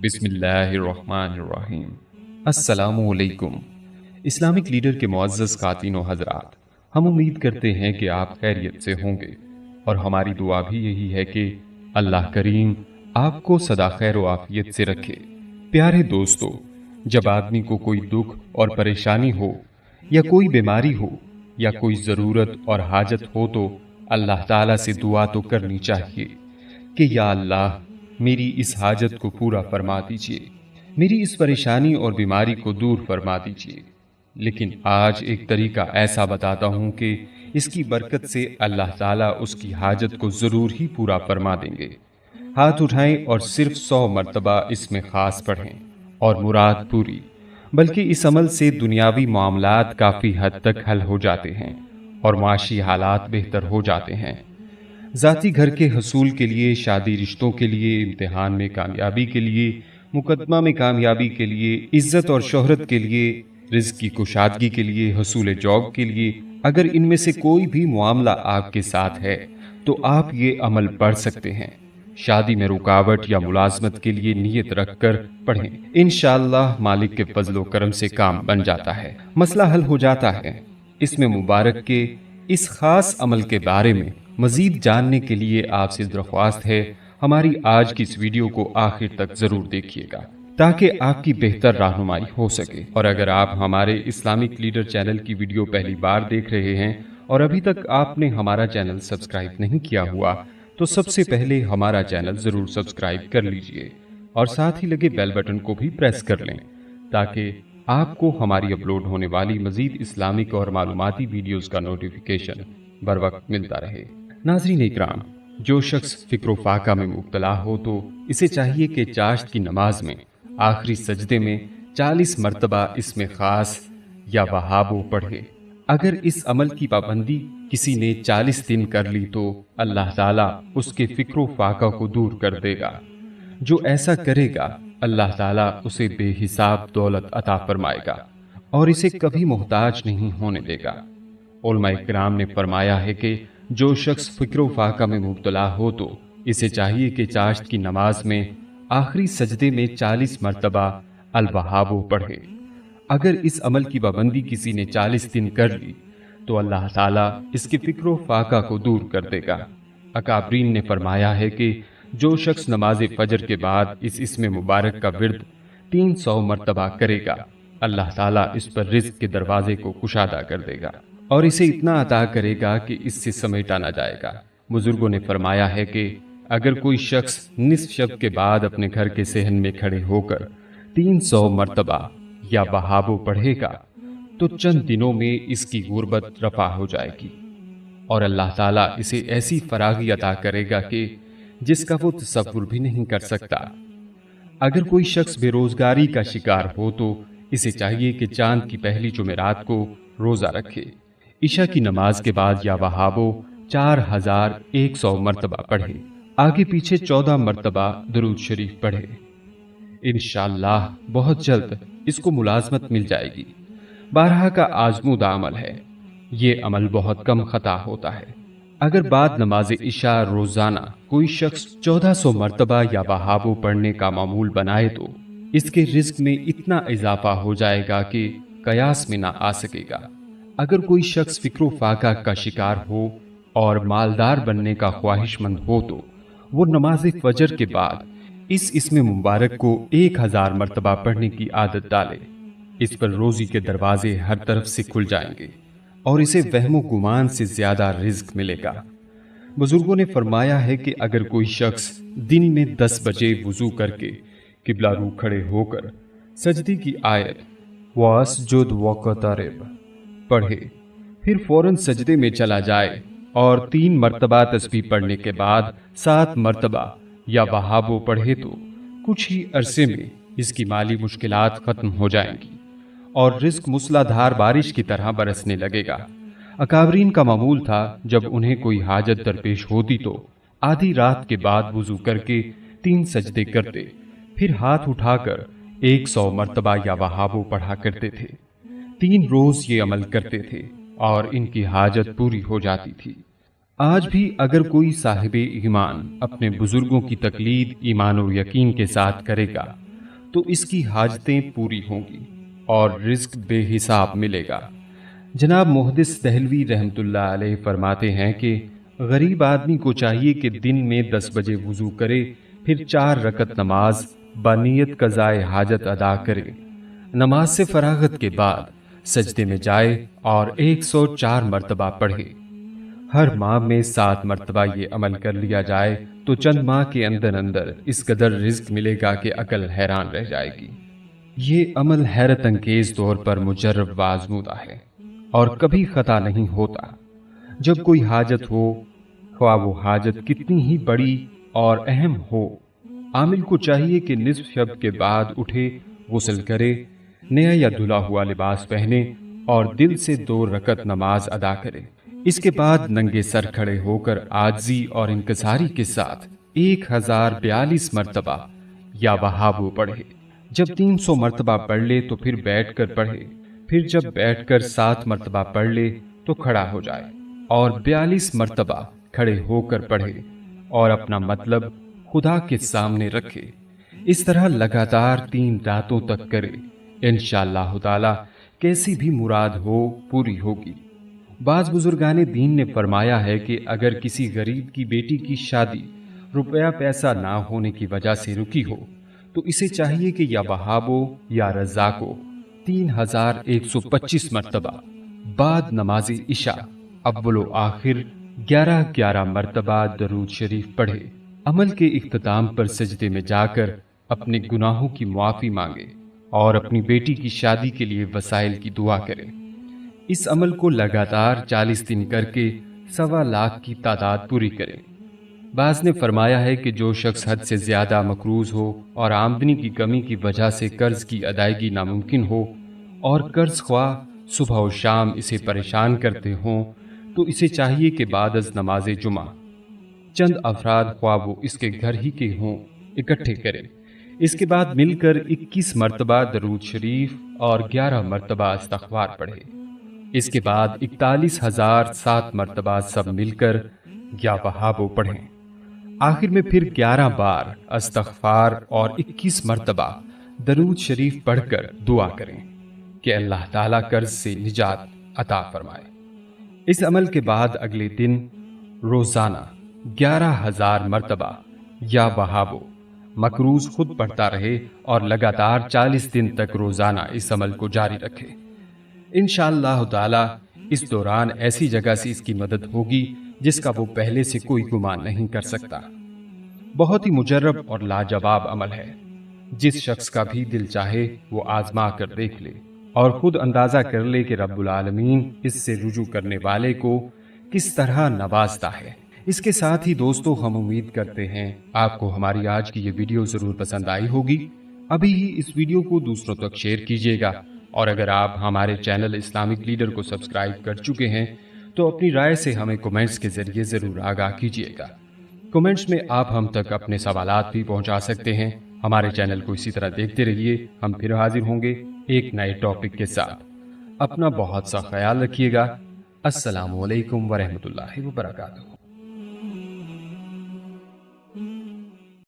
बिस्मिल्लाहिर्रहमानिर्रहीम। अस्सलामु अलैकुम। इस्लामिक लीडर के मुअज़्ज़ज़ ख़ातीन व हज़रात, हम उम्मीद करते हैं कि आप खैरियत से होंगे और हमारी दुआ भी यही है कि अल्लाह करीम आपको सदा खैर व आफियत से रखे। प्यारे दोस्तों, जब आदमी को कोई दुख और परेशानी हो या कोई बीमारी हो या कोई ज़रूरत और हाजत हो तो अल्लाह ताला से दुआ तो करनी चाहिए कि या अल्लाह मेरी इस हाजत को पूरा फरमा दीजिए, मेरी इस परेशानी और बीमारी को दूर फरमा दीजिए। लेकिन आज एक तरीका ऐसा बताता हूँ कि इसकी बरकत से अल्लाह ताला उसकी हाजत को ज़रूर ही पूरा फरमा देंगे। हाथ उठाएं और सिर्फ 100 मरतबा इसमें खास पढ़ें और मुराद पूरी। बल्कि इस अमल से दुनियावी मामलात काफ़ी हद तक हल हो जाते हैं और माशी हालात बेहतर हो जाते हैं। ज़ाती घर के हसूल के लिए, शादी रिश्तों के लिए, इम्तिहान में कामयाबी के लिए, मुकदमा में कामयाबी के लिए, इज्जत और शोहरत के लिए, रिज़्क की कुशादगी के लिए, हसूल जॉब के लिए, अगर इनमें से कोई भी मामला आपके साथ है तो आप ये अमल पढ़ सकते हैं। शादी में रुकावट या मुलाजमत के लिए नियत रखकर पढ़ें। इंशाअल्लाह मालिक के फजलो करम से काम बन जाता है, मसला हल हो जाता है। इसमें मुबारक के इस खास अमल के बारे में मजीद जानने के लिए आपसे दरख्वास्त है, हमारी आज की इस वीडियो को आखिर तक जरूर देखिएगा ताकि आपकी बेहतर रहनुमाई हो सके। और अगर आप हमारे इस्लामिक लीडर चैनल की वीडियो पहली बार देख रहे हैं और अभी तक आपने हमारा चैनल सब्सक्राइब नहीं किया हुआ तो सबसे पहले हमारा चैनल जरूर सब्सक्राइब कर लीजिए और साथ ही लगे बेल बटन को भी प्रेस कर लें ताकि आपको हमारी अपलोड होने वाली मजीद इस्लामिक और मालूमाती वीडियोस का नोटिफिकेशन बर वक्त मिलता रहे। नाज़रीन इकराम, जो शख्स फिक्र फाका में मुब्तला हो तो इसे चाहिए कि चाश्त की नमाज में आखिरी सजदे में 40 मरतबा इसमें खास या वहाबो पढ़े। अगर इस अमल की पाबंदी किसी ने 40 दिन कर ली तो अल्लाह ताला उसके फिक्र फाका को दूर कर देगा। जो ऐसा करेगा अल्लाह ताला उसे बेहिसाब दौलत अता फरमाएगा और इसे कभी मोहताज नहीं होने देगा। उलमा इकराम ने फरमाया है कि जो शख्स फिक्र फाका में मुब्तला हो तो इसे चाहिए कि चाश्त की नमाज में आखिरी सजदे में 40 मरतबा अल-वहाबो पढ़े। अगर इस अमल की पाबंदी किसी ने 40 दिन कर ली तो अल्लाह ताला इसके फिक्र फाका को दूर कर देगा। अकाबरीन ने फरमाया है कि जो शख्स नमाज फजर के बाद इस इसमें मुबारक का विर्द 300 मरतबा करेगा, अल्लाह ताला इस पर रिज़्क के दरवाजे को कुशादा कर देगा और इसे इतना अता करेगा कि इससे समेटा ना जाएगा। बुजुर्गों ने फरमाया है कि अगर कोई शख्स निस्फ शब के बाद अपने घर के सेहन में खड़े होकर 300 मरतबा या वहाबो पढ़ेगा तो चंद दिनों में इसकी गुर्बत रफा हो जाएगी और अल्लाह ताला इसे ऐसी फरागी अता करेगा कि जिसका वो तसव्वुर भी नहीं कर सकता। अगर कोई शख्स बेरोजगारी का शिकार हो तो इसे चाहिए कि चांद की पहली जुमेरात को रोजा रखे। ईशा की नमाज के बाद या वहाबो 4100 मरतबा पढ़े। आगे पीछे 14 मरतबा दुरूद शरीफ पढ़े। इंशाअल्लाह बहुत जल्द इसको मुलाजमत मिल जाएगी। बारहा का आजमूदा अमल है। ये अमल बहुत कम खता होता है। अगर बाद नमाज इशा रोजाना कोई शख्स 1400 मरतबा या वहाबो पढ़ने का मामूल बनाए तो इसके रिज्क में इतना इजाफा हो जाएगा कि कयास में ना आ सकेगा। अगर कोई शख्स फिक्र फाका का शिकार हो और मालदार बनने का ख्वाहिशमंद हो तो वो नमाज फजर के बाद इस इसमें मुबारक को 1000 मरतबा पढ़ने की आदत डाले। इस पर रोजी के दरवाजे हर तरफ से खुल जाएंगे और इसे वहमो गुमान से ज्यादा रिज्क मिलेगा। बुजुर्गों ने फरमाया है कि अगर कोई शख्स दिन में 10 बजे वुजू करके किबला रू खड़े होकर सजदी की आयत वासजुद वक़तरिब पढ़े, फिर फौरन सजदे में चला जाए और 3 मरतबा तस्बीह पढ़ने के बाद 7 मरतबा या वहाबो पढ़े तो कुछ ही अरसे में इसकी माली मुश्किलात खत्म हो जाएंगी और रिज्क मूसलाधार बारिश की तरह बरसने लगेगा। अकाबरीन का मामूल था जब उन्हें कोई हाजत दरपेश होती तो आधी रात के बाद वुजू करके 3 सजदे करते, फिर हाथ उठाकर 100 मरतबा या वहाबो पढ़ा करते थे। 3 रोज ये अमल करते थे और इनकी हाजत पूरी हो जाती थी। आज भी अगर कोई साहिब ईमान अपने बुजुर्गों की तकलीद ईमान और यकीन के साथ करेगा تو اس کی حاجتیں پوری ہوں گی اور رزق بے حساب ملے گا۔ جناب محدث دہلوی رحمت اللہ علیہ فرماتے ہیں کہ غریب آدمی کو چاہیے کہ دن میں 10 بجے وضو کرے، پھر 4 رکعت نماز بنیت قضاء حاجت ادا کرے۔ نماز سے فراغت کے بعد سجدے میں جائے اور 104 مرتبہ پڑھے۔ ہر ماہ میں 7 مرتبہ یہ عمل کر لیا جائے تو چند ماہ کے اندر اندر اس قدر رزق ملے گا کہ عقل حیران رہ جائے گی۔ یہ عمل حیرت انگیز طور پر مجرب و آزمودہ ہے اور کبھی خطا نہیں ہوتا۔ جب کوئی حاجت ہو، خواہ وہ حاجت کتنی ہی بڑی اور اہم ہو، عامل کو چاہیے کہ نصف شب کے بعد اٹھے، غسل کرے، نیا یا دھلا ہوا لباس پہنے اور دل سے 2 رکعت نماز ادا کرے۔ اس کے بعد ننگے سر کھڑے ہو کر عاجزی اور انکساری کے ساتھ 1042 مرتبہ یا وہابو پڑھے۔ جب 300 مرتبہ پڑھ لے تو پھر بیٹھ کر پڑھے، پھر جب بیٹھ کر 7 مرتبہ پڑھ لے تو کھڑا ہو جائے اور 42 مرتبہ کھڑے ہو کر پڑھے اور اپنا مطلب خدا کے سامنے رکھے۔ اس طرح لگاتار 3 راتوں تک کرے، انشاءاللہ تعالی کیسی بھی مراد ہو پوری ہوگی۔ بعض بزرگان دین نے فرمایا ہے کہ اگر کسی غریب کی بیٹی کی شادی روپیہ پیسہ نہ ہونے کی وجہ سے رکی ہو تو اسے چاہیے کہ یا وہابو یا رزاقو 3125 مرتبہ بعد نماز عشاء اول و آخر 11 مرتبہ درود شریف پڑھے۔ عمل کے اختتام پر سجدے میں جا کر اپنے گناہوں کی معافی مانگے اور اپنی بیٹی کی شادی کے لیے وسائل کی دعا کرے۔ اس عمل کو لگاتار 40 دن کر کے 1.25 لاکھ کی تعداد پوری کرے۔ بعض نے فرمایا ہے کہ جو شخص حد سے زیادہ مقروض ہو اور آمدنی کی کمی کی وجہ سے قرض کی ادائیگی ناممکن ہو اور قرض خواہ صبح و شام اسے پریشان کرتے ہوں تو اسے چاہیے کہ بعد از نماز جمعہ چند افراد خواہ وہ اس کے گھر ہی کے ہوں اکٹھے کرے۔ اس کے بعد مل کر 21 مرتبہ درود شریف اور 11 مرتبہ استغفار پڑھے۔ اس کے بعد 41,007 مرتبہ سب مل کر یا وہابو پڑھیں۔ آخر میں پھر 11 بار استغفار اور 21 مرتبہ درود شریف پڑھ کر دعا کریں کہ اللہ تعالیٰ قرض سے نجات عطا فرمائے۔ اس عمل کے بعد اگلے دن روزانہ 11,000 مرتبہ یا وہابو مقروض خود پڑھتا رہے اور لگاتار 40 دن تک روزانہ اس عمل کو جاری رکھے۔ انشاءاللہ تعالی اس دوران ایسی جگہ سے اس کی مدد ہوگی جس کا وہ پہلے سے کوئی گمان نہیں کر سکتا۔ بہت ہی مجرب اور لاجواب عمل ہے، جس شخص کا بھی دل چاہے وہ آزما کر دیکھ لے اور خود اندازہ کر لے کہ رب العالمین اس سے رجوع کرنے والے کو کس طرح نوازتا ہے۔ اس کے ساتھ ہی دوستو، ہم امید کرتے ہیں آپ کو ہماری آج کی یہ ویڈیو ضرور پسند آئی ہوگی۔ ابھی ہی اس ویڈیو کو دوسروں تک شیئر کیجیے گا، اور اگر آپ ہمارے چینل اسلامک لیڈر کو سبسکرائب کر چکے ہیں تو اپنی رائے سے ہمیں کومنٹس کے ذریعے ضرور آگاہ کیجیے گا۔ کومنٹس میں آپ ہم تک اپنے سوالات بھی پہنچا سکتے ہیں۔ ہمارے چینل کو اسی طرح دیکھتے رہیے، ہم پھر حاضر ہوں گے ایک نئے ٹاپک کے ساتھ۔ اپنا بہت سا خیال رکھیے گا۔ السلام علیکم ورحمۃ اللہ وبرکاتہ۔